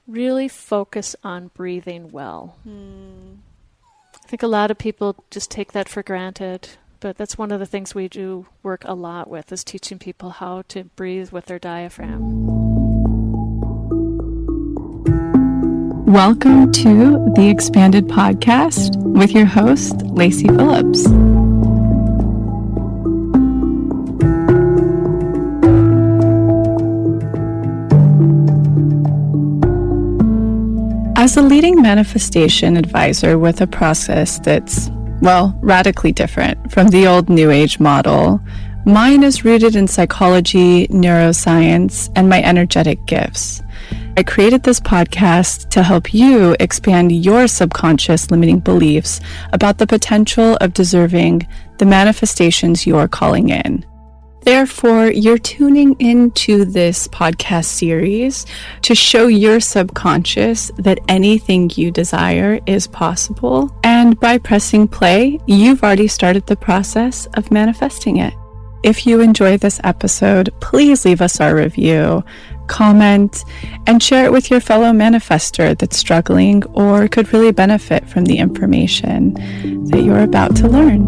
really focus on breathing well. I think a lot of people just take that for granted, but that's one of the things we do work a lot with, is teaching people how to breathe with their diaphragm. Welcome to the Expanded Podcast with your host, Lacy Phillips. As a leading manifestation advisor with a process that's, radically different from the old New Age model, mine is rooted in psychology, neuroscience, and my energetic gifts. I created this podcast to help you expand your subconscious limiting beliefs about the potential of deserving the manifestations you're calling in. Therefore, you're tuning into this podcast series to show your subconscious that anything you desire is possible. And by pressing play, you've already started the process of manifesting it. If you enjoy this episode, please leave us a review, comment, and share it with your fellow manifestor that's struggling or could really benefit from the information that you're about to learn.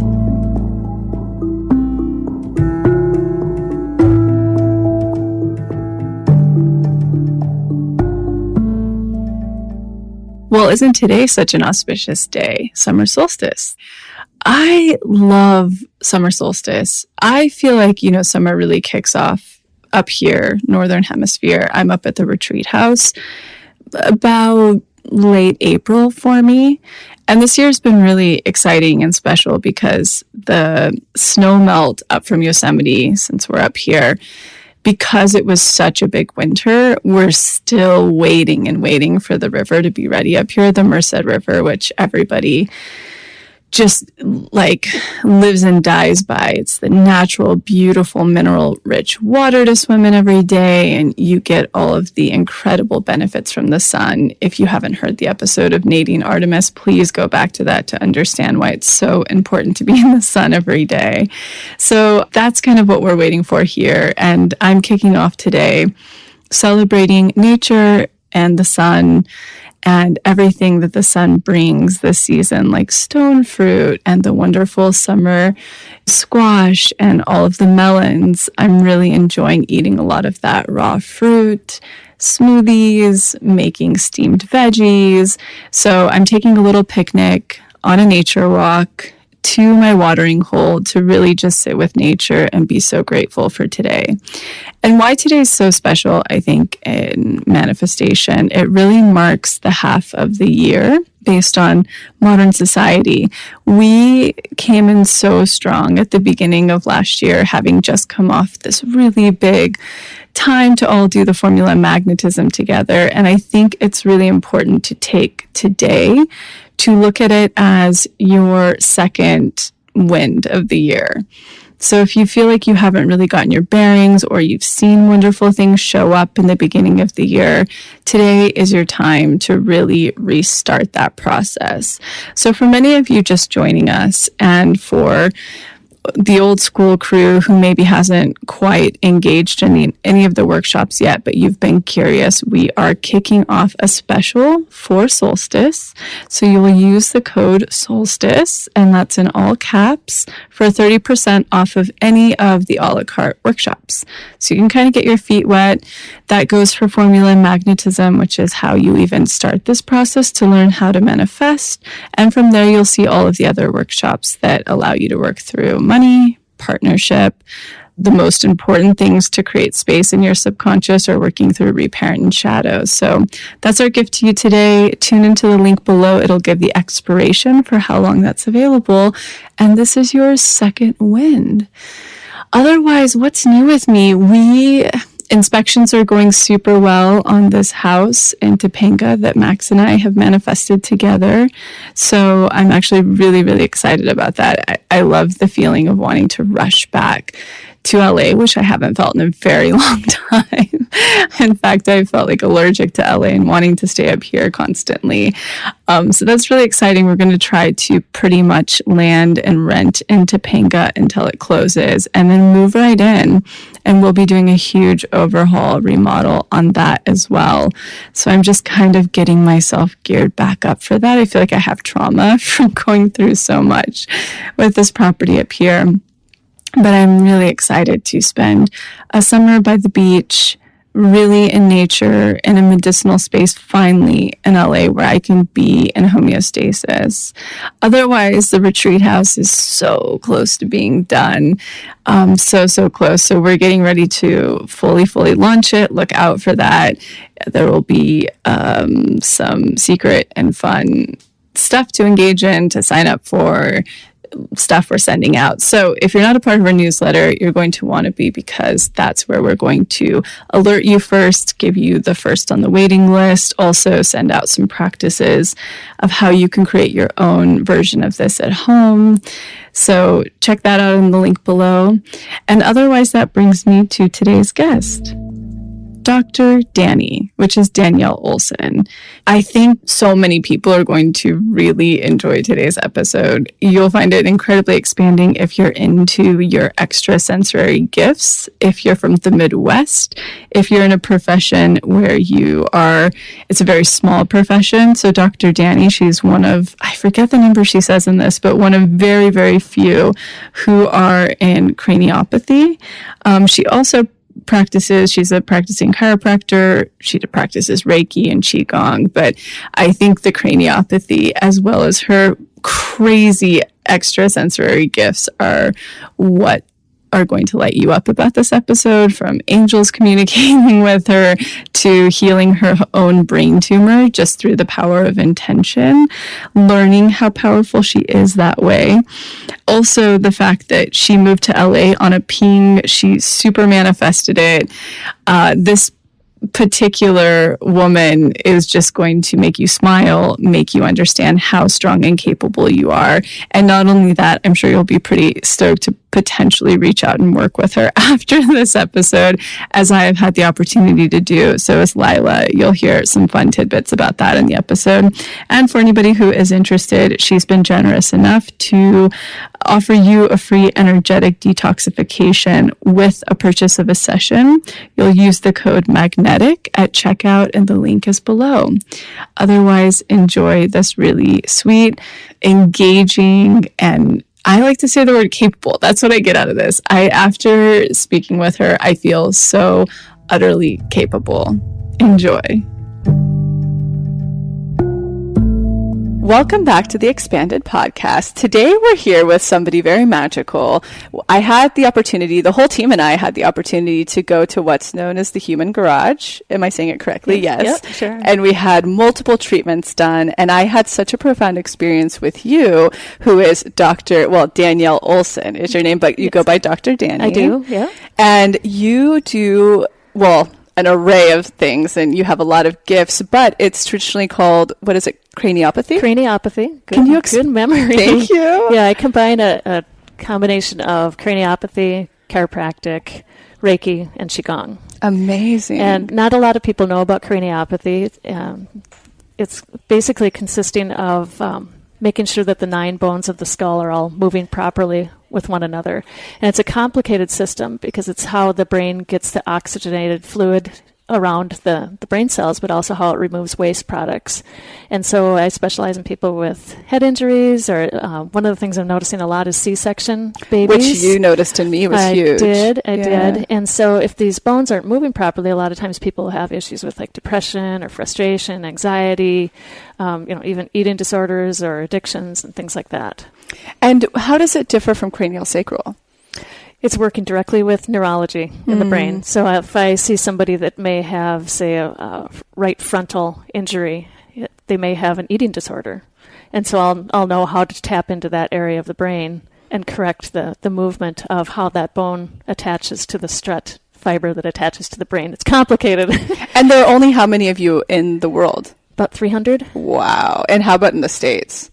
Well, isn't today such an auspicious day? Summer solstice. I love summer solstice. I feel like, summer really kicks off up here, Northern Hemisphere. I'm up at the retreat house about late April for me. And this year's been really exciting and special because the snow melt up from Yosemite, since we're up here, because it was such a big winter, we're still waiting for the river to be ready up here, the Merced River, which everybody just lives and dies by. It's the natural, beautiful, mineral-rich water to swim in every day, and you get all of the incredible benefits from the sun. If you haven't heard the episode of Nadine Artemis, please go back to that to understand why it's so important to be in the sun every day. So that's kind of what we're waiting for here, and I'm kicking off today celebrating nature and the sun and everything that the sun brings this season, like stone fruit and the wonderful summer squash and all of the melons. I'm really enjoying eating a lot of that raw fruit, smoothies, making steamed veggies. So I'm taking a little picnic on a nature walk to my watering hole to really just sit with nature and be so grateful for today. And why today is so special, I think, in manifestation, it really marks the half of the year based on modern society. We came in so strong at the beginning of last year, having just come off this really big time to all do the formula magnetism together. And I think it's really important to take today to look at it as your second wind of the year. So if you feel like you haven't really gotten your bearings or you've seen wonderful things show up in the beginning of the year, today is your time to really restart that process. So for many of you just joining us, and for the old school crew who maybe hasn't quite engaged in any of the workshops yet, but you've been curious, we are kicking off a special for solstice. So you will use the code solstice, and that's in all caps, for 30% off of any of the a la carte workshops. So you can kind of get your feet wet. That goes for formula and magnetism, which is how you even start this process to learn how to manifest. And from there, you'll see all of the other workshops that allow you to work through money, partnership, the most important things to create space in your subconscious, or working through reparent and shadows. So that's our gift to you today. Tune into the link below. It'll give the expiration for how long that's available. And this is your second wind. Otherwise, what's new with me? Inspections are going super well on this house in Topanga that Max and I have manifested together. So I'm actually really, really excited about that. I love the feeling of wanting to rush back to LA, which I haven't felt in a very long time. In fact, I felt like allergic to LA and wanting to stay up here constantly. So that's really exciting. We're going to try to pretty much land and rent in Topanga until it closes and then move right in. And we'll be doing a huge overhaul remodel on that as well. So I'm just kind of getting myself geared back up for that. I feel like I have trauma from going through so much with this property up here. But I'm really excited to spend a summer by the beach, really in nature, in a medicinal space, finally in LA, where I can be in homeostasis. Otherwise, the retreat house is so close to being done. So close. So we're getting ready to fully launch it. Look out for that. There will be some secret and fun stuff to engage in, to sign up for, stuff we're sending out. So if you're not a part of our newsletter, you're going to want to be, because that's where we're going to alert you first, give you the first on the waiting list, also send out some practices of how you can create your own version of this at home. So check that out in the link below. And otherwise, that brings me to today's guest, Dr. Dani, which is Danielle Olsen. I think so many people are going to really enjoy today's episode. You'll find it incredibly expanding if you're into your extrasensory gifts, if you're from the Midwest, if you're in a profession where it's a very small profession. So Dr. Dani, she's one of, I forget the number she says in this, but one of very, very few who are in craniopathy. She also she's a practicing chiropractor. She practices Reiki and Qigong, but I think the craniopathy, as well as her crazy extrasensory gifts, are what are going to light you up about this episode, from angels communicating with her to healing her own brain tumor just through the power of intention, learning how powerful she is that way. Also, the fact that she moved to LA on a ping, she super manifested it. This particular woman is just going to make you smile, make you understand how strong and capable you are. And not only that, I'm sure you'll be pretty stoked to potentially reach out and work with her after this episode, as I have had the opportunity to do. So is Lila. You'll hear some fun tidbits about that in the episode. And for anybody who is interested, she's been generous enough to offer you a free energetic detoxification with a purchase of a session. You'll use the code MAGNETIC at checkout, and the link is below. Otherwise, enjoy this really sweet, engaging, and I like to say the word capable. That's what I get out of this. After speaking with her, I feel so utterly capable. Enjoy. Welcome back to the Expanded Podcast. Today we're here with somebody very magical. I had the opportunity, the whole team and I had the opportunity to go to what's known as the Human Garage. Am I saying it correctly? Yes. Yep, sure. And we had multiple treatments done, and I had such a profound experience with you, who is Danielle Olsen is your name, but you go by Dr. Dani. I do, yeah. And you do, an array of things, and you have a lot of gifts, but it's traditionally called, what is it, craniopathy? Craniopathy. Can you good memory. Thank you. Yeah, I combine a combination of craniopathy, chiropractic, Reiki, and Qigong. Amazing. And not a lot of people know about craniopathy. It's basically consisting of making sure that the 9 bones of the skull are all moving properly with one another. And it's a complicated system because it's how the brain gets the oxygenated fluid around the brain cells, but also how it removes waste products. And so I specialize in people with head injuries, or one of the things I'm noticing a lot is C-section babies. Which you noticed in me was huge. I did. And so if these bones aren't moving properly, a lot of times people have issues with like depression or frustration, anxiety, even eating disorders or addictions and things like that. And how does it differ from cranial sacral? It's working directly with neurology in the brain. So if I see somebody that may have, say, a right frontal injury, they may have an eating disorder. And so I'll know how to tap into that area of the brain and correct the movement of how that bone attaches to the strut fiber that attaches to the brain. It's complicated. And there are only how many of you in the world? About 300. Wow. And how about in the States?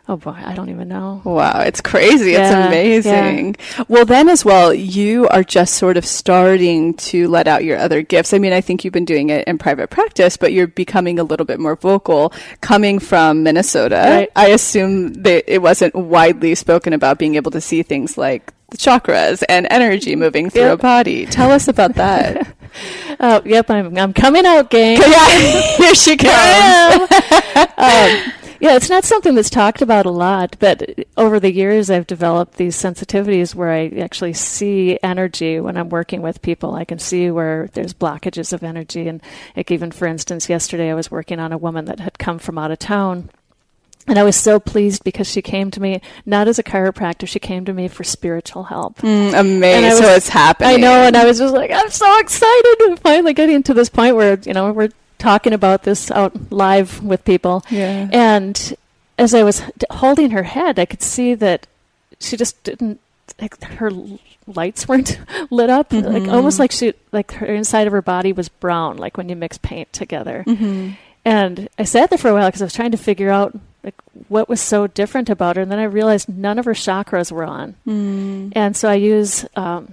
Oh boy, I don't even know. Wow, it's crazy. Yeah, It's amazing. Well, then as well, you are just sort of starting to let out your other gifts. I mean, I think you've been doing it in private practice, but you're becoming a little bit more vocal coming from Minnesota. Right. I assume that it wasn't widely spoken about being able to see things like the chakras and energy moving through a body. Tell us about that. Yep, I'm coming out, gang. Yeah, here she comes. Yeah, it's not something that's talked about a lot, but over the years I've developed these sensitivities where I actually see energy when I'm working with people. I can see where there's blockages of energy. And like even, for instance, yesterday I was working on a woman that had come from out of town. And I was so pleased because she came to me, not as a chiropractor, she came to me for spiritual help. Amazing. So it's happening. I know, and I was just like, I'm so excited to finally getting to this point where, we're talking about this out live with people. Yeah. And as I was holding her head, I could see that she just didn't, like, her lights weren't lit up. Like almost like her inside of her body was brown, like when you mix paint together. And I sat there for a while because I was trying to figure out like what was so different about her. And then I realized none of her chakras were on. And so I use a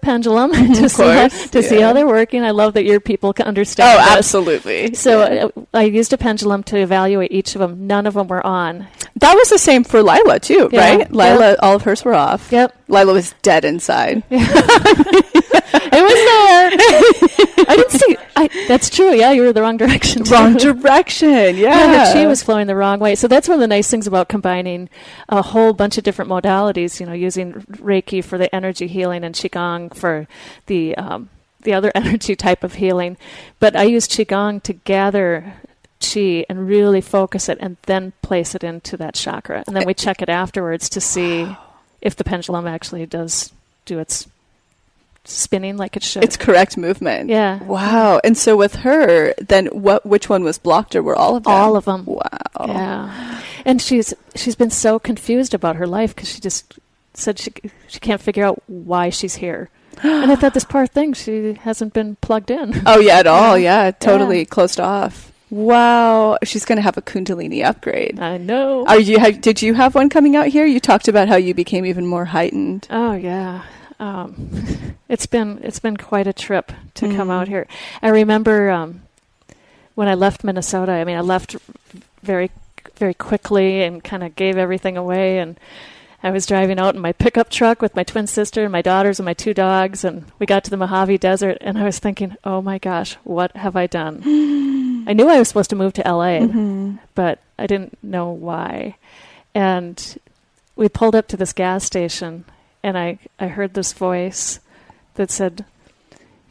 pendulum to see how they're working. I love that your people can understand this. Absolutely. So I used a pendulum to evaluate each of them. None of them were on. That was the same for Lila, too, right? Lila, all of hers were off. Yep. Lila was dead inside. It was there. I didn't see. That's true. Yeah, you were the wrong direction. Wrong direction. Yeah. The chi was flowing the wrong way. So that's one of the nice things about combining a whole bunch of different modalities. Using Reiki for the energy healing and Qigong for the other energy type of healing. But I use Qigong to gather chi and really focus it, and then place it into that chakra, and then we check it afterwards to see if the pendulum actually does do its spinning like it should. It's correct movement. Yeah. Wow. And so with her, then which one was blocked, or were all of them? All of them. Wow. Yeah. And she's been so confused about her life because she just said she can't figure out why she's here. And I thought, this poor thing, she hasn't been plugged in. Oh, yeah, at all. Yeah, totally closed off. Wow. She's going to have a Kundalini upgrade. I know. Did you have one coming out here? You talked about how you became even more heightened. Oh, yeah. It's been quite a trip to come out here. I remember when I left Minnesota, I left very, very quickly and kind of gave everything away, and I was driving out in my pickup truck with my twin sister and my daughters and my 2 dogs, and we got to the Mojave Desert, and I was thinking, oh my gosh, what have I done? I knew I was supposed to move to LA, but I didn't know why. And we pulled up to this gas station, and I heard this voice that said,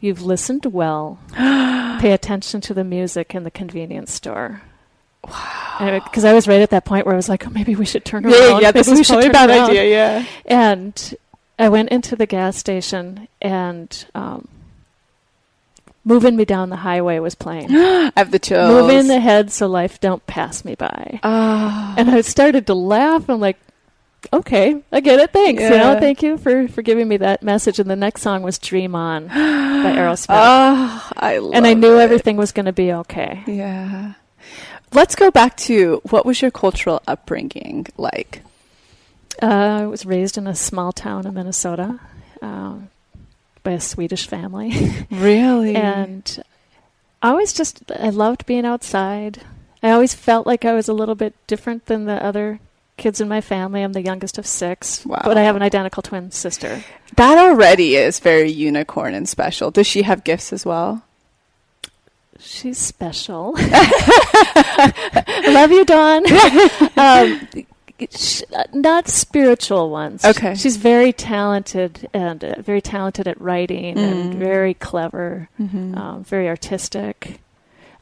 "You've listened well. Pay attention to the music in the convenience store." Wow. Because I was right at that point where I was like, oh, maybe we should turn around. Yeah, this is probably a bad idea, yeah. And I went into the gas station, and Moving Me Down the Highway was playing. I have the chills. Moving ahead so life don't pass me by. Oh. And I started to laugh. I'm like, okay, I get it. Thanks. Yeah. Thank you for giving me that message. And the next song was Dream On by Aerosmith. Oh, I love it. And I knew everything was going to be okay. Yeah. Let's go back to, what was your cultural upbringing like? I was raised in a small town in Minnesota by a Swedish family. Really? And I loved being outside. I always felt like I was a little bit different than the other kids in my family. I'm the youngest of 6. Wow. But I have an identical twin sister. That already is very unicorn and special. Does she have gifts as well? She's special. Love you, Dawn. Not spiritual ones. Okay. She's very talented and very talented at writing and very clever, very artistic.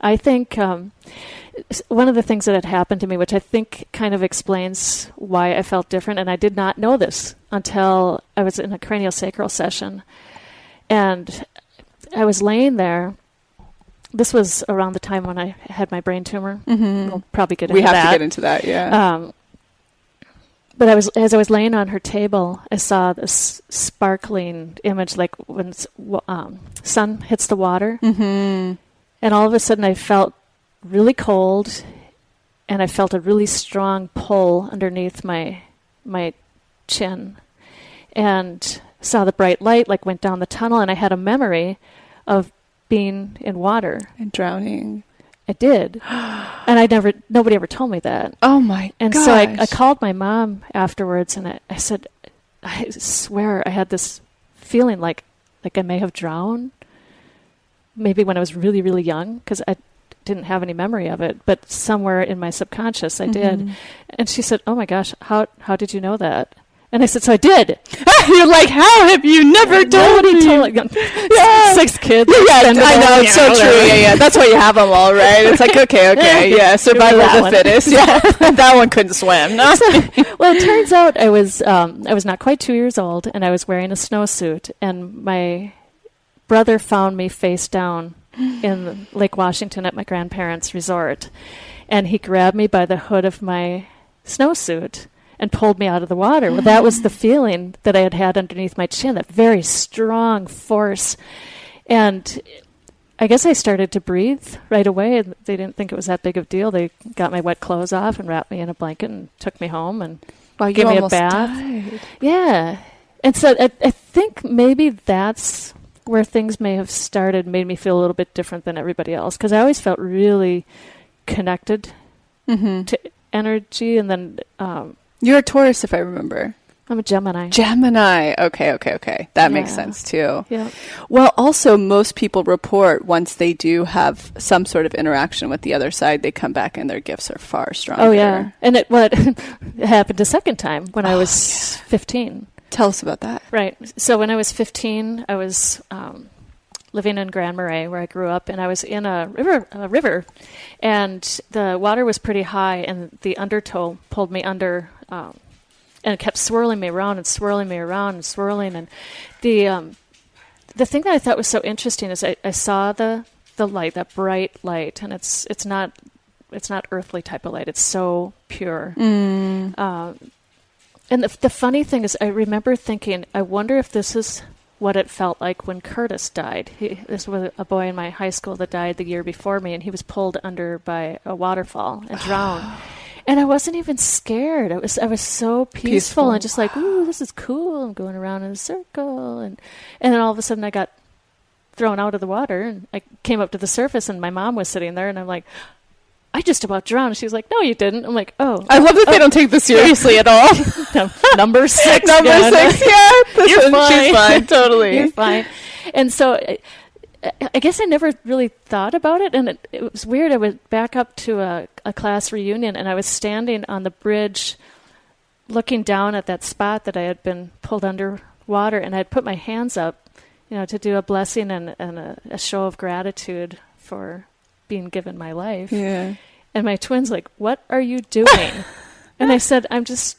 I think one of the things that had happened to me, which I think kind of explains why I felt different, and I did not know this until I was in a craniosacral session, and I was laying there. This was around the time when I had my brain tumor. We'll probably get into that. We have to get into that, yeah. But as I was laying on her table, I saw this sparkling image, like when sun hits the water. And all of a sudden I felt really cold, and I felt a really strong pull underneath my chin, and saw the bright light, like went down the tunnel, and I had a memory of being in water and drowning. I did, and nobody ever told me that. Oh my And gosh. so I called my mom afterwards, and I said, I swear I had this feeling like I may have drowned, maybe when I was really, really young, because I didn't have any memory of it, but somewhere in my subconscious I did. And she said, oh my gosh, how did you know that? And I said, so I did. You're like, how have you never told me? Yeah. 6 kids. Yeah, I know, it's so true. Yeah. That's why you have them all, right? It's like, okay. Yeah, survival of the fittest. Yeah, that one couldn't swim. No. Well, it turns out I was not quite 2 years old, and I was wearing a snowsuit, and my brother found me face down in Lake Washington at my grandparents' resort, and he grabbed me by the hood of my snowsuit and pulled me out of the water. Well, that was the feeling that I had underneath my chin, that very strong force. And I guess I started to breathe right away. They didn't think it was that big of a deal. They got my wet clothes off and wrapped me in a blanket and took me home and gave me a bath. Died. Yeah. And so I think maybe that's where things may have started, made me feel a little bit different than everybody else, because I always felt really connected to energy. And then you're a Taurus, if I remember. I'm a Gemini. Okay. That makes sense too. Yeah. Well, also, most people report once they do have some sort of interaction with the other side, they come back and their gifts are far stronger. Oh, yeah. And it happened a second time when I was 15. Tell us about that. Right. So when I was 15, I was living in Grand Marais, where I grew up, and I was in a river, and the water was pretty high, and the undertow pulled me under, and it kept swirling me around and swirling me around and swirling. And the thing that I thought was so interesting is I saw the light, that bright light, and it's not earthly type of light. It's so pure. And the funny thing is, I remember thinking, I wonder if this is what it felt like when Curtis died. This was a boy in my high school that died the year before me, and he was pulled under by a waterfall and drowned. And I wasn't even scared. I was so peaceful and just like, ooh, this is cool. I'm going around in a circle. And then all of a sudden I got thrown out of the water, and I came up to the surface, and my mom was sitting there, and I'm like, I just about drowned. She was like, no, you didn't. I'm like, oh. I love that they don't take this seriously at all. Number 6. Number 6, yeah. You're fine. She's fine, totally. You're fine. And so I guess I never really thought about it. And it was weird. I went back up to a class reunion, and I was standing on the bridge looking down at that spot that I had been pulled underwater, and I had put my hands up, to do a blessing and a show of gratitude for being given my life. Yeah. And my twin's like, what are you doing? And I said, I'm just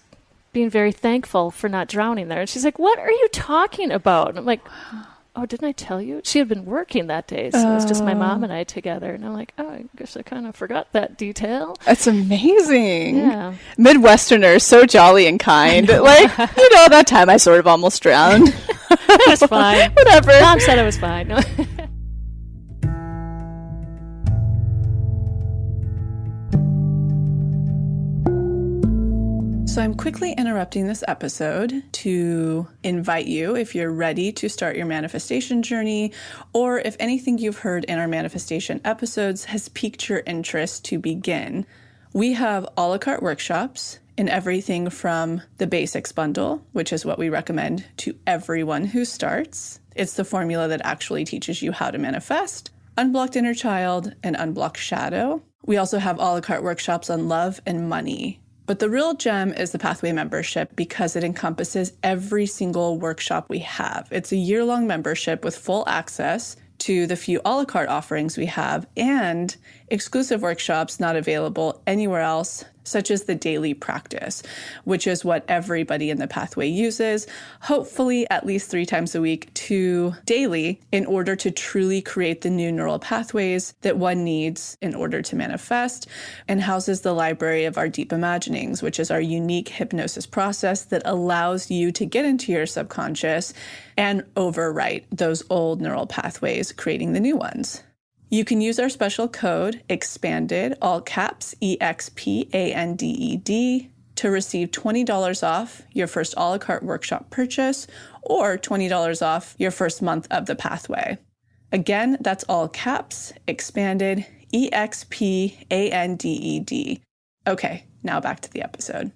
being very thankful for not drowning there. And she's like, what are you talking about? And I'm like, oh, didn't I tell you? She had been working that day, so it was just my mom and I together. And I'm like, oh, I guess I kind of forgot that detail. That's amazing. Yeah. Midwesterners, so jolly and kind. Like, that time I sort of almost drowned. It was fine. Whatever. Mom said it was fine. So I'm quickly interrupting this episode to invite you, if you're ready to start your manifestation journey, or if anything you've heard in our manifestation episodes has piqued your interest to begin. We have a la carte workshops in everything from the basics bundle, which is what we recommend to everyone who starts. It's the formula that actually teaches you how to manifest, unblocked inner child, and unblocked shadow. We also have a la carte workshops on love and money. But the real gem is the Pathway membership, because it encompasses every single workshop we have. It's a year-long membership with full access to the few a la carte offerings we have, and exclusive workshops not available anywhere else, such as the daily practice, which is what everybody in the Pathway uses, hopefully at least 3 times a week to daily, in order to truly create the new neural pathways that one needs in order to manifest, and houses the library of our deep imaginings, which is our unique hypnosis process that allows you to get into your subconscious and overwrite those old neural pathways, creating the new ones. You can use our special code EXPANDED, all caps, EXPANDED, to receive $20 off your first a la carte workshop purchase or $20 off your first month of the pathway. Again, that's all caps, EXPANDED, EXPANDED. Okay, now back to the episode.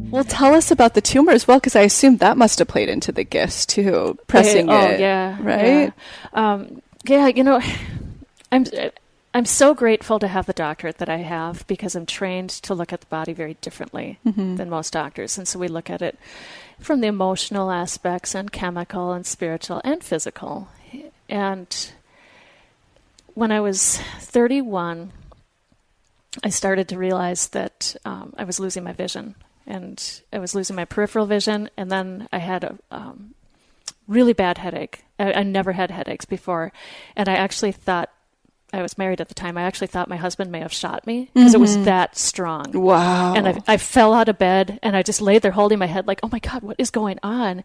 Well, tell us about the tumor as well, because I assume that must have played into the gifts too, pressing it. Oh, yeah. Right? Yeah, I'm so grateful to have the doctorate that I have, because I'm trained to look at the body very differently than most doctors. And so we look at it from the emotional aspects and chemical and spiritual and physical. And when I was 31, I started to realize that I was losing my vision. And I was losing my peripheral vision, and then I had a really bad headache. I never had headaches before, and I actually thought, I was married at the time, I actually thought my husband may have shot me, because it was that strong. Wow. And I fell out of bed, and I just laid there holding my head like, oh my God, what is going on?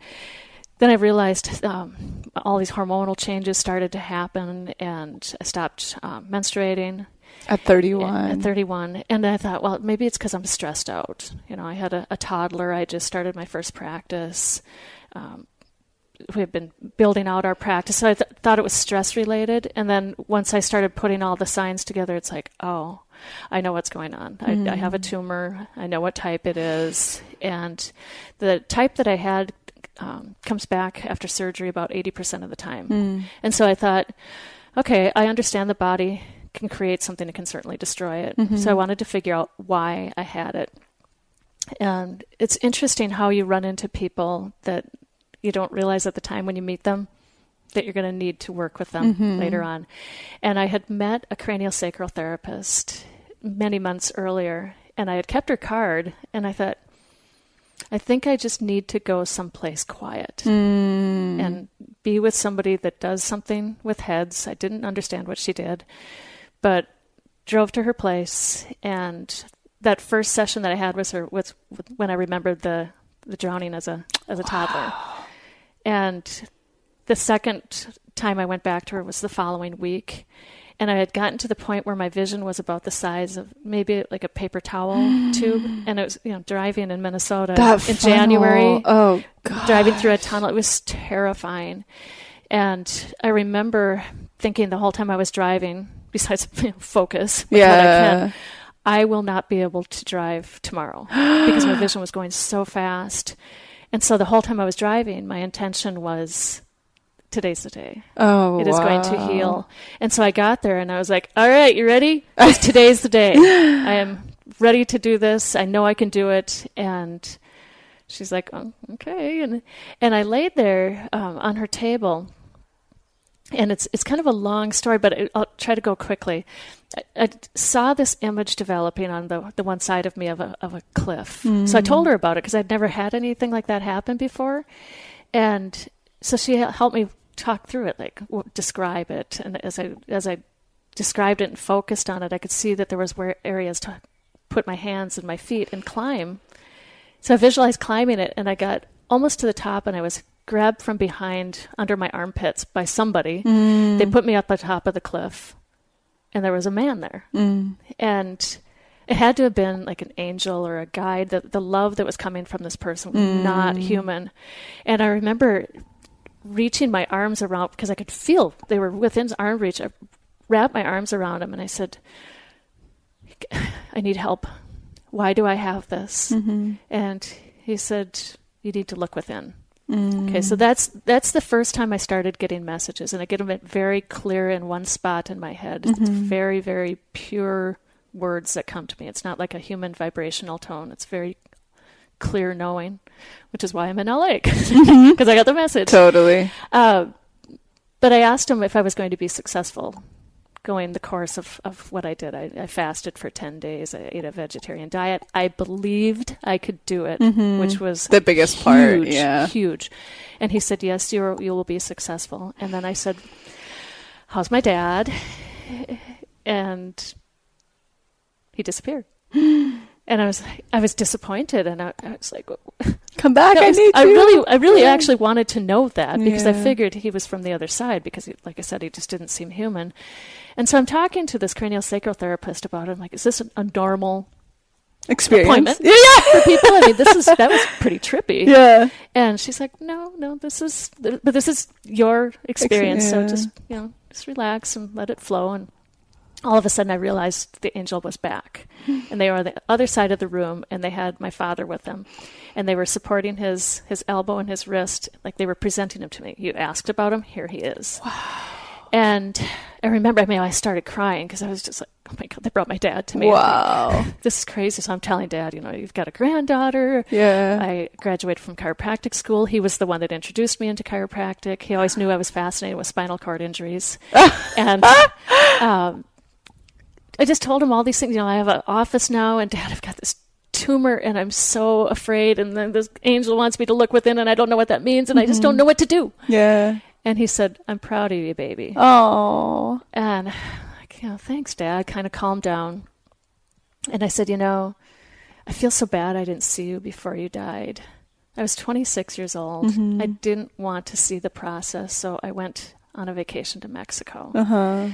Then I realized all these hormonal changes started to happen, and I stopped menstruating. At 31. At 31. And I thought, well, maybe it's because I'm stressed out. I had a toddler. I just started my first practice. We had been building out our practice. So I thought it was stress related. And then once I started putting all the signs together, it's like, oh, I know what's going on. I have a tumor. I know what type it is. And the type that I had comes back after surgery about 80% of the time. And so I thought, okay, I understand the body can create something that can certainly destroy it. So I wanted to figure out why I had it. And it's interesting how you run into people that you don't realize at the time when you meet them that you're going to need to work with them later on. And I had met a craniosacral therapist many months earlier, and I had kept her card, and I thought, I think I just need to go someplace quiet and be with somebody that does something with heads. I didn't understand what she did, but drove to her place. And that first session that I had with her was when I remembered the drowning as a toddler. And the second time I went back to her was the following week. And I had gotten to the point where my vision was about the size of maybe like a paper towel tube. And it was, driving in Minnesota in January. Oh, God. Driving through a tunnel. It was terrifying. And I remember thinking the whole time I was driving, besides focus with what I can, I will not be able to drive tomorrow because my vision was going so fast. And so the whole time I was driving, my intention was, today's the day. Oh, it is going to heal. And so I got there and I was like, all right, you ready? Today's the day. I am ready to do this. I know I can do it. And she's like, oh, okay. And I laid there on her table. And it's kind of a long story, but I'll try to go quickly. I saw this image developing on the one side of me of a cliff. So I told her about it because I'd never had anything like that happen before. And so she helped me talk through it, like describe it. And as I described it and focused on it, I could see that there was areas to put my hands and my feet and climb. So I visualized climbing it, and I got almost to the top, and I was grabbed from behind under my armpits by somebody. They put me up the top of the cliff, and there was a man there. And it had to have been like an angel or a guide. The love that was coming from this person was not human. And I remember reaching my arms around, because I could feel they were within arm reach. I wrapped my arms around him and I said, I need help. Why do I have this? And he said, you need to look within. Okay, so that's the first time I started getting messages, and I get them very clear in one spot in my head. It's very, very pure words that come to me. It's not like a human vibrational tone. It's very clear knowing, which is why I'm in LA, because I got the message. Totally. But I asked him if I was going to be successful going the course of what I did. I fasted for 10 days. I ate a vegetarian diet. I believed I could do it, which was the biggest huge, part. Yeah. Huge. And he said, yes, you will be successful. And then I said, how's my dad? And he disappeared. And I was disappointed, and I was like, come back, I need you. I really actually wanted to know that, because I figured he was from the other side, because like I said, he just didn't seem human. And so I'm talking to this craniosacral therapist about it. I'm like, is this a normal experience appointment for people? I mean, that was pretty trippy. Yeah. And she's like, no, this is your experience. So just relax and let it flow. And all of a sudden I realized the angel was back, and they were on the other side of the room, and they had my father with them, and they were supporting his elbow and his wrist, like they were presenting him to me. You asked about him, here he is. Wow. And I remember, I started crying, because I was just like, oh my God, they brought my dad to me. Wow. This is crazy. So I'm telling Dad, you've got a granddaughter. Yeah. I graduated from chiropractic school. He was the one that introduced me into chiropractic. He always knew I was fascinated with spinal cord injuries. And I just told him all these things. I have an office now, and Dad, I've got this tumor, and I'm so afraid. And then this angel wants me to look within, and I don't know what that means, and I just don't know what to do. Yeah. And he said, I'm proud of you, baby. Oh. And like, thanks, Dad. Kind of calmed down. And I said, I feel so bad I didn't see you before you died. I was 26 years old. I didn't want to see the process, so I went on a vacation to Mexico. Uh-huh.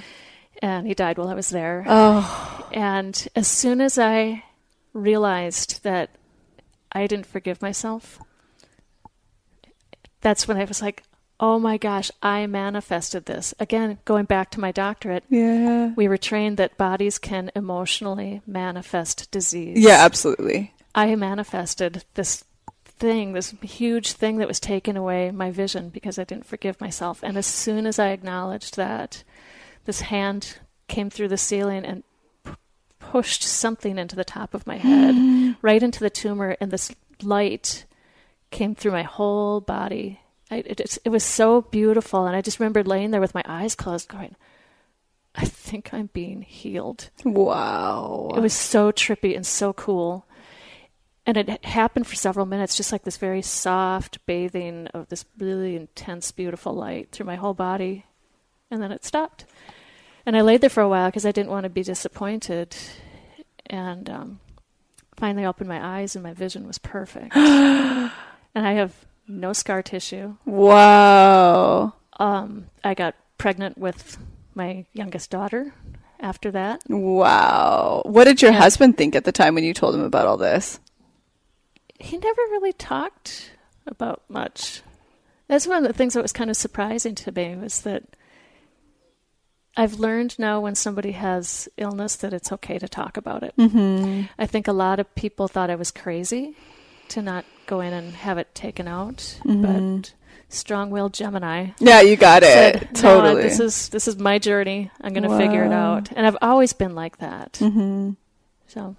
And he died while I was there. Oh. And as soon as I realized that I didn't forgive myself, that's when I was like, oh my gosh, I manifested this. Again, going back to my doctorate, we were trained that bodies can emotionally manifest disease. Yeah, absolutely. I manifested this huge thing that was taking away my vision because I didn't forgive myself. And as soon as I acknowledged that, this hand came through the ceiling and pushed something into the top of my head, right into the tumor, and this light came through my whole body. It was so beautiful, and I just remember laying there with my eyes closed going, I think I'm being healed. Wow. It was so trippy and so cool. And it happened for several minutes, just like this very soft bathing of this really intense, beautiful light through my whole body. And then it stopped. And I laid there for a while because I didn't want to be disappointed. And finally opened my eyes, and my vision was perfect. And I have no scar tissue. Wow. I got pregnant with my youngest daughter after that. Wow. What did your husband think at the time when you told him about all this? He never really talked about much. That's one of the things that was kind of surprising to me, was that I've learned now when somebody has illness that it's okay to talk about it. Mm-hmm. I think a lot of people thought I was crazy to not go in and have it taken out, but strong-willed Gemini. Yeah, you got it. Said, totally. No, this is my journey. I'm going to figure it out. And I've always been like that. Mm-hmm. So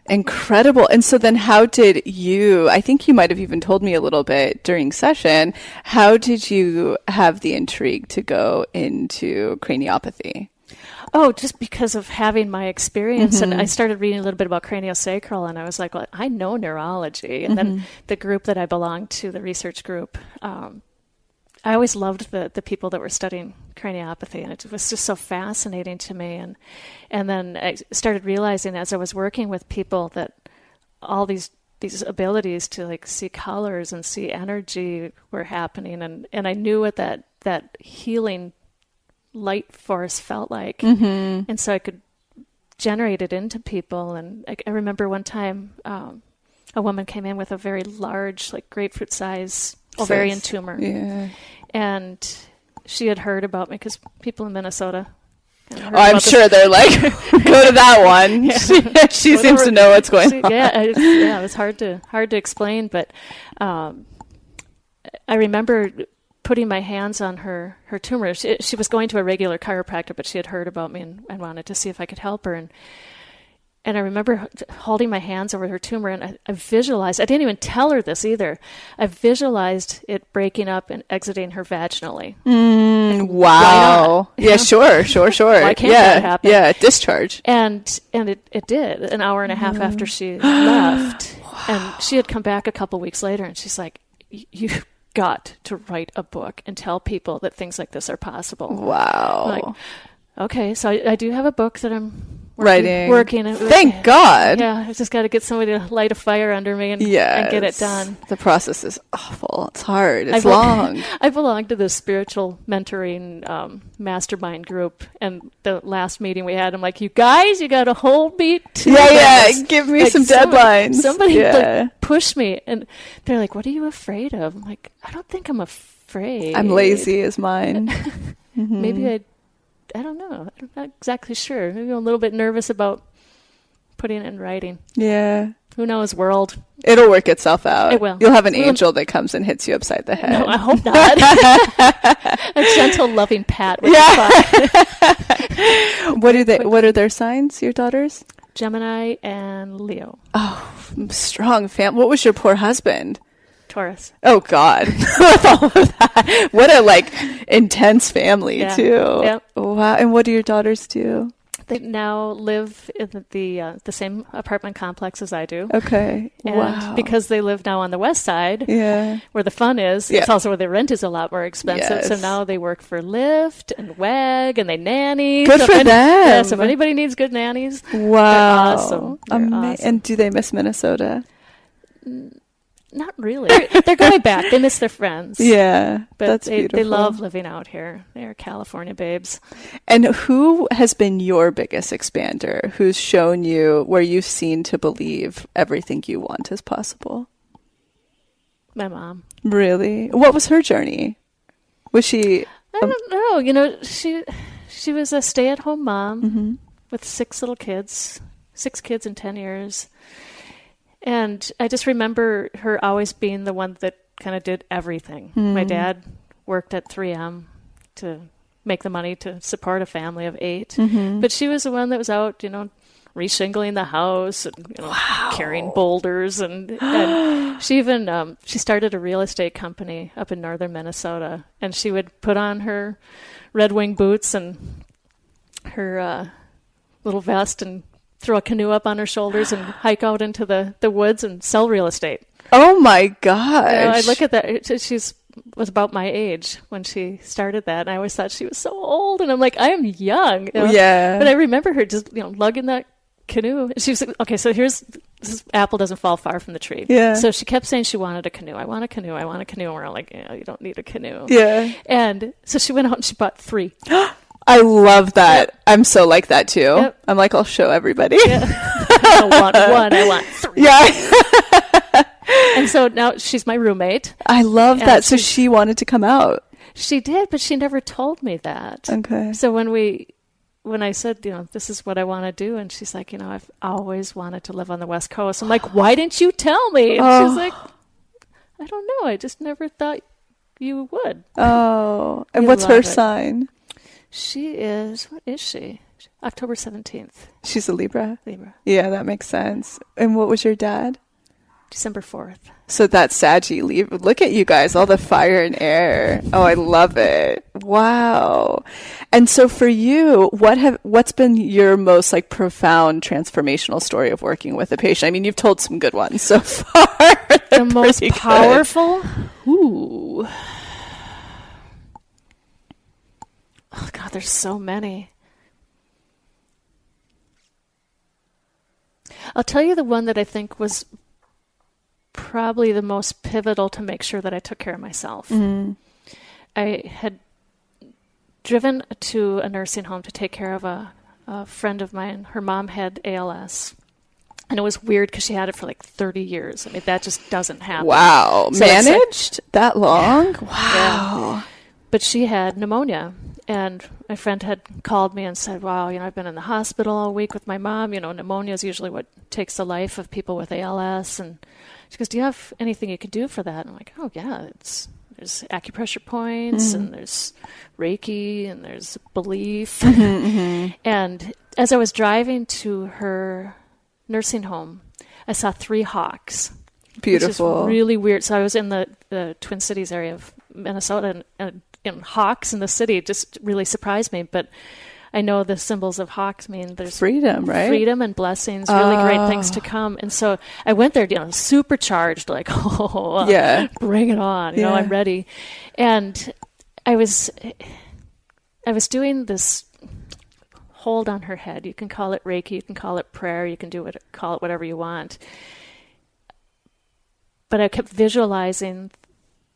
incredible. And so then how did you, I think you might have even told me a little bit during session, how did you have the intrigue to go into craniopathy? Oh, just because of having my experience. And I started reading a little bit about craniosacral, and I was like, well, I know neurology. And then the group that I belonged to, the research group, I always loved the people that were studying craniopathy, and it was just so fascinating to me. And then I started realizing as I was working with people that all these abilities to like see colors and see energy were happening, and I knew what that healing light force felt like, and so I could generate it into people. And I remember one time a woman came in with a very large, like grapefruit size ovarian tumor. Yeah. And she had heard about me because people in Minnesota. I'm sure they're like, go to that one. Yeah. She seems to know what's going on. Yeah, it was hard to explain, but I remember putting my hands on her tumor. She was going to a regular chiropractor, but she had heard about me and wanted to see if I could help her. And I remember holding my hands over her tumor, and I visualized, I didn't even tell her this either, I visualized it breaking up and exiting her vaginally. Wow. Yeah, sure. Why can't that happen? Yeah, discharge. And it did, an hour and a half after she left. Wow. And she had come back a couple weeks later, and she's like, you've got to write a book and tell people that things like this are possible. Wow. I'm like, okay, so I do have a book that I'm writing. Working. Thank God. Yeah, I just got to get somebody to light a fire under me and get it done. The process is awful. It's hard. It's long. I belong to this spiritual mentoring mastermind group, and the last meeting we had, I'm like, you guys, you got to hold me to this. Give me some deadlines. Somebody like, push me. And they're like, what are you afraid of? I'm like, I don't think I'm afraid. I'm lazy is mine. Maybe I don't know. I'm not exactly sure. Maybe I'm a little bit nervous about putting it in writing. Yeah. Who knows, world? It'll work itself out. It will. You'll have an angel that comes and hits you upside the head. No, I hope not. A gentle, loving pat. What are their signs, your daughters? Gemini and Leo. Oh, strong family. What was your poor husband? Taurus. Oh God. With all of that. What a intense family too. Yep. Wow. And what do your daughters do? They now live in the same apartment complex as I do. Okay. And wow. because they live now on the west side, where the fun is, it's also where the rent is a lot more expensive. So now they work for Lyft and WAG and they nanny. Good for them. Yeah, so if anybody needs good nannies, wow. they're awesome. Awesome. And do they miss Minnesota? Not really. They're going back. They miss their friends. Yeah, but that's beautiful. They love living out here. They're California babes. And who has been your biggest expander? Who's shown you where you've seen to believe everything you want is possible? My mom. Really? What was her journey? Was she? I don't know. You know, she was a stay-at-home mom with 6 little kids, 6 kids in 10 years. And I just remember her always being the one that kind of did everything. My dad worked at 3M to make the money to support a family of 8. But she was the one that was out, reshingling the house and carrying boulders. And she even she started a real estate company up in northern Minnesota. And she would put on her Red Wing boots and her little vest and throw a canoe up on her shoulders and hike out into the woods and sell real estate. Oh my gosh. I look at that. She was about my age when she started that. And I always thought she was so old. And I'm like, I am young. Yeah. But I remember her just, lugging that canoe. She was like, okay, so this apple doesn't fall far from the tree. Yeah. So she kept saying she wanted a canoe. I want a canoe. I want a canoe. And we're all like, you don't need a canoe. Yeah. And so she went out and she bought 3. I love that. Yep. I'm so like that too. Yep. I'm like, I'll show everybody. Yeah. I don't want 1. I want 3. Yeah. And so now she's my roommate. I love that. So she wanted to come out. She did, but she never told me that. Okay. So when I said, this is what I want to do, and she's like, I've always wanted to live on the West Coast. I'm like, why didn't you tell me? And she's like, I don't know. I just never thought you would. Oh. And what's her sign? She is, what is she? October 17th. She's a Libra? Libra. Yeah, that makes sense. And what was your dad? December 4th. So that's Saggy Libra. Look at you guys, all the fire and air. Oh, I love it. Wow. And so for you, what's been your most pound transformational story of working with a patient? I mean, you've told some good ones so far. The most powerful? Ooh. Oh, God, there's so many. I'll tell you the one that I think was probably the most pivotal to make sure that I took care of myself. I had driven to a nursing home to take care of a friend of mine. Her mom had ALS. And it was weird because she had it for 30 years. I mean, that just doesn't happen. Wow. So managed that long? Yeah. Wow. Yeah. But she had pneumonia. And my friend had called me and said, wow, I've been in the hospital all week with my mom. Pneumonia is usually what takes the life of people with ALS. And she goes, do you have anything you can do for that? And I'm like, oh, yeah, there's acupressure points and there's Reiki and there's belief. And as I was driving to her nursing home, I saw 3 hawks. Beautiful. Which is really weird. So I was in the Twin Cities area of Minnesota, and hawks in the city just really surprised me. But I know the symbols of hawks mean there's freedom, right? Freedom and blessings, really great things to come. And so I went there, supercharged, bring it on, I'm ready. And I was doing this hold on her head. You can call it Reiki, you can call it prayer, you can call it whatever you want. But I kept visualizing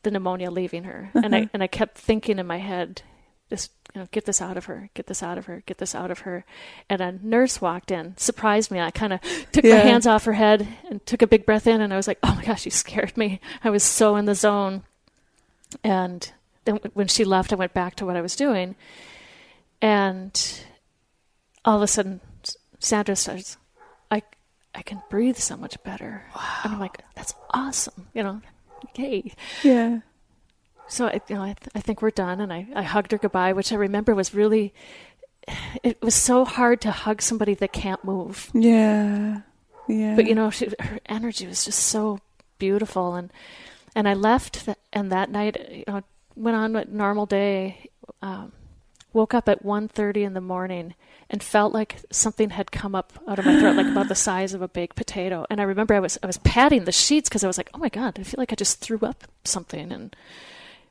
the pneumonia leaving her. And I kept thinking in my head, just, get this out of her, get this out of her, get this out of her. And a nurse walked in, surprised me. I kind of took my hands off her head and took a big breath in, and I was like, oh my gosh, you scared me. I was so in the zone. And then when she left, I went back to what I was doing. And all of a sudden, Sandra starts, I can breathe so much better. Wow. And I'm like, that's awesome. Yay. Yeah. So, I think we're done. And I hugged her goodbye, which I remember was really, it was so hard to hug somebody that can't move. Yeah. Yeah. But, her energy was just so beautiful. And I left, and that night, went on a normal day, woke up at 1:30 in the morning and felt like something had come up out of my throat, like about the size of a baked potato. And I remember I was patting the sheets because I was like, oh my God, I feel like I just threw up something, and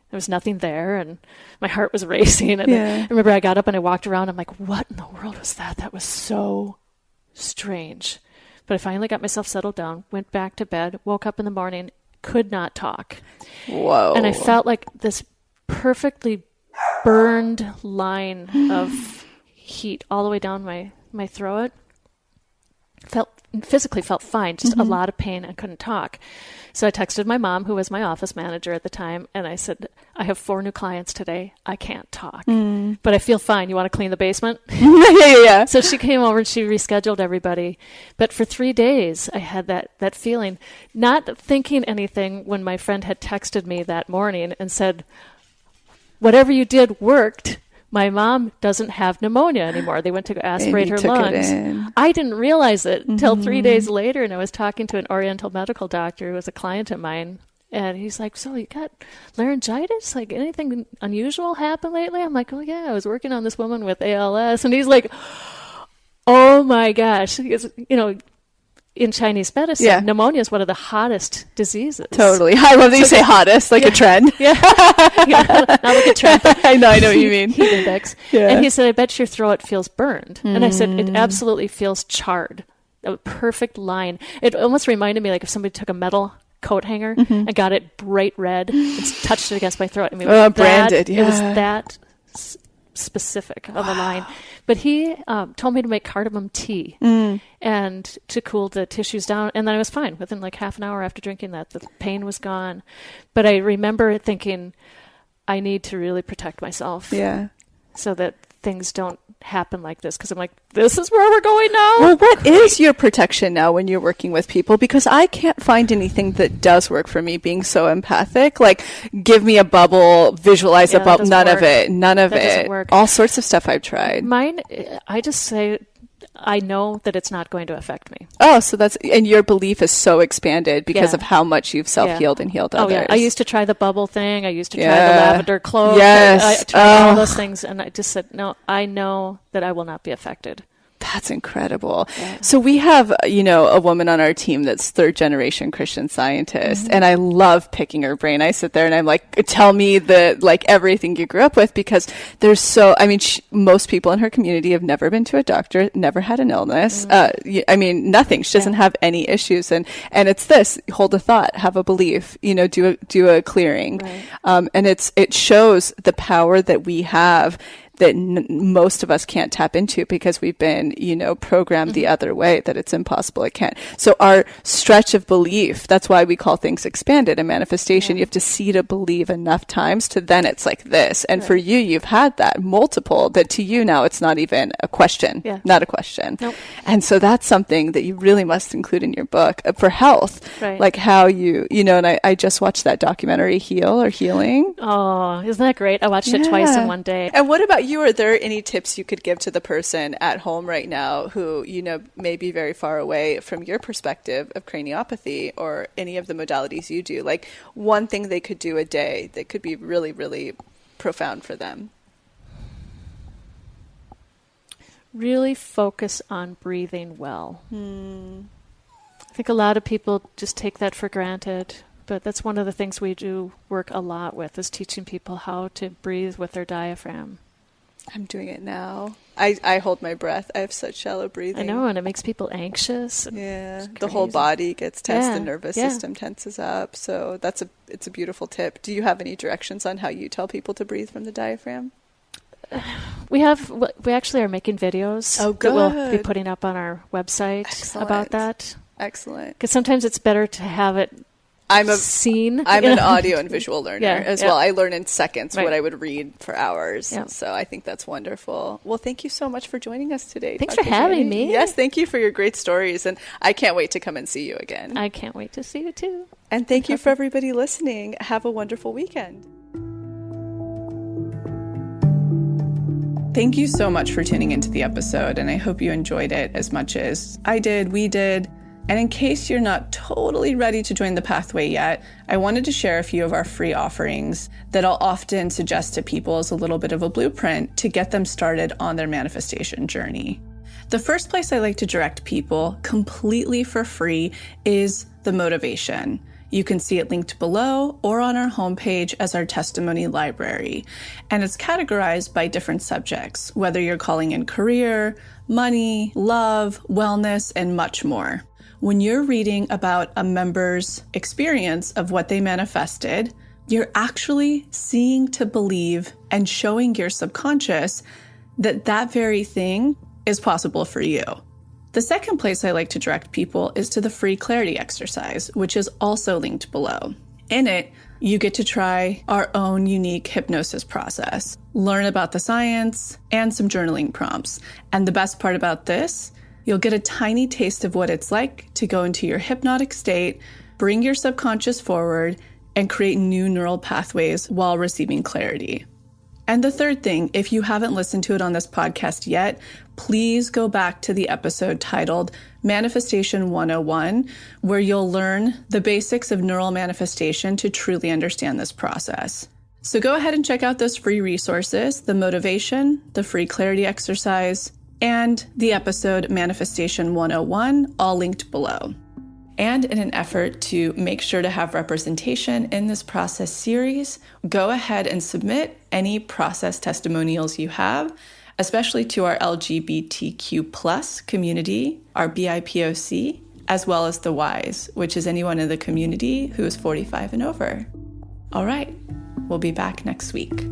there was nothing there, and my heart was racing. And I remember I got up and I walked around. I'm like, what in the world was that? That was so strange. But I finally got myself settled down, went back to bed, woke up in the morning, could not talk. Whoa. And I felt like this perfectly burned line of heat all the way down my throat. Physically felt fine, just a lot of pain. I couldn't talk. So I texted my mom, who was my office manager at the time, and I said, I have 4 new clients today. I can't talk, but I feel fine. You want to clean the basement? Yeah. So she came over and she rescheduled everybody. But for 3 days, I had that feeling, not thinking anything when my friend had texted me that morning and said, whatever you did worked. My mom doesn't have pneumonia anymore. They went to aspirate her lungs. I didn't realize it until 3 days later, and I was talking to an Oriental medical doctor who was a client of mine, and he's like, so you got laryngitis? Like, anything unusual happened lately? I'm like, oh yeah, I was working on this woman with ALS. And he's like, oh my gosh. Because, in Chinese medicine, pneumonia is one of the hottest diseases. Totally. I love that you say hottest, like a trend. Yeah. Not like a trend. I know what you mean. Heat index. Yeah. And he said, I bet your throat feels burned. And I said, it absolutely feels charred. A perfect line. It almost reminded me like if somebody took a metal coat hanger and got it bright red and touched it against my throat. I mean, branded. It was that specific of a line. But he told me to make cardamom tea and to cool the tissues down. And then I was fine. Within like half an hour after drinking that, the pain was gone. But I remember thinking, I need to really protect myself. Yeah. So that things don't happen like this. Because I'm like, this is where we're going now. Well, what is your protection now when you're working with people? Because I can't find anything that does work for me, being so empathic. Like, give me a bubble, visualize a bubble. None of it. Doesn't work. All sorts of stuff I've tried. Mine, I just say, I know that it's not going to affect me. Oh, so and your belief is so expanded because of how much you've self-healed and healed others. Yeah. I used to try the bubble thing. I used to try the lavender cloak. Yes. I tried all those things, and I just said, no, I know that I will not be affected. That's incredible. Yeah. So we have, a woman on our team that's 3rd generation Christian Scientist, and I love picking her brain. I sit there and I'm like, tell me everything you grew up with, because there's most people in her community have never been to a doctor, never had an illness. Nothing. She doesn't have any issues. And it's this, hold a thought, have a belief, do a clearing. Right. And it shows the power that we have that most of us can't tap into because we've been, programmed the other way, that it's impossible. It can't. So our stretch of belief, that's why we call things expanded and manifestation. You have to see to believe enough times to then it's like this. And for you, you've had that multiple, that to you now it's not even a question, not a question. Nope. And so that's something that you really must include in your book for health, like how and I just watched that documentary Healing. Oh, isn't that great? I watched it twice in one day. And what about you? Are there any tips you could give to the person at home right now who, may be very far away from your perspective of craniopathy or any of the modalities you do? Like one thing they could do a day that could be really, really profound for them? Really focus on breathing well. I think a lot of people just take that for granted, but that's one of the things we do work a lot with, is teaching people how to breathe with their diaphragm. I'm doing it now. I hold my breath. I have such shallow breathing. I know, and it makes people anxious. Yeah, the whole body gets tense. Yeah, The nervous yeah. system tenses up. So it's a beautiful tip. Do you have any directions on how you tell people to breathe from the diaphragm? We actually are making videos Oh, that we'll be good. putting up on our website Excellent. about that. Excellent. Because sometimes it's better to have it seen. I'm an audio and visual learner Yeah, as yeah. well. I learn in seconds Right. what I would read for hours. Yeah. So I think that's wonderful. Well, thank you so much for joining us today. Thanks Dr. for having Dani. me. Yes, thank you for your great stories. And I can't wait to come and see you again. I can't wait to see you too. And thank you for everybody listening. Have a wonderful weekend. Thank you so much for tuning into the episode, and I hope you enjoyed it as much as I did, we did. And in case you're not totally ready to join the pathway yet, I wanted to share a few of our free offerings that I'll often suggest to people as a little bit of a blueprint to get them started on their manifestation journey. The first place I like to direct people completely for free is the motivation. You can see it linked below or on our homepage as our testimony library. And it's categorized by different subjects, whether you're calling in career, money, love, wellness, and much more. When you're reading about a member's experience of what they manifested, you're actually seeing to believe and showing your subconscious that that very thing is possible for you. The second place I like to direct people is to the free clarity exercise, which is also linked below. In it, you get to try our own unique hypnosis process, learn about the science, and some journaling prompts. And the best part about this, you'll get a tiny taste of what it's like to go into your hypnotic state, bring your subconscious forward, and create new neural pathways while receiving clarity. And the third thing, if you haven't listened to it on this podcast yet, please go back to the episode titled Manifestation 101, where you'll learn the basics of neural manifestation to truly understand this process. So go ahead and check out those free resources, the motivation, the free clarity exercise, and the episode Manifestation 101, all linked below. And in an effort to make sure to have representation in this process series, go ahead and submit any process testimonials you have, especially to our LGBTQ+ community, our BIPOC, as well as the Ys, which is anyone in the community who is 45 and over. All right, we'll be back next week.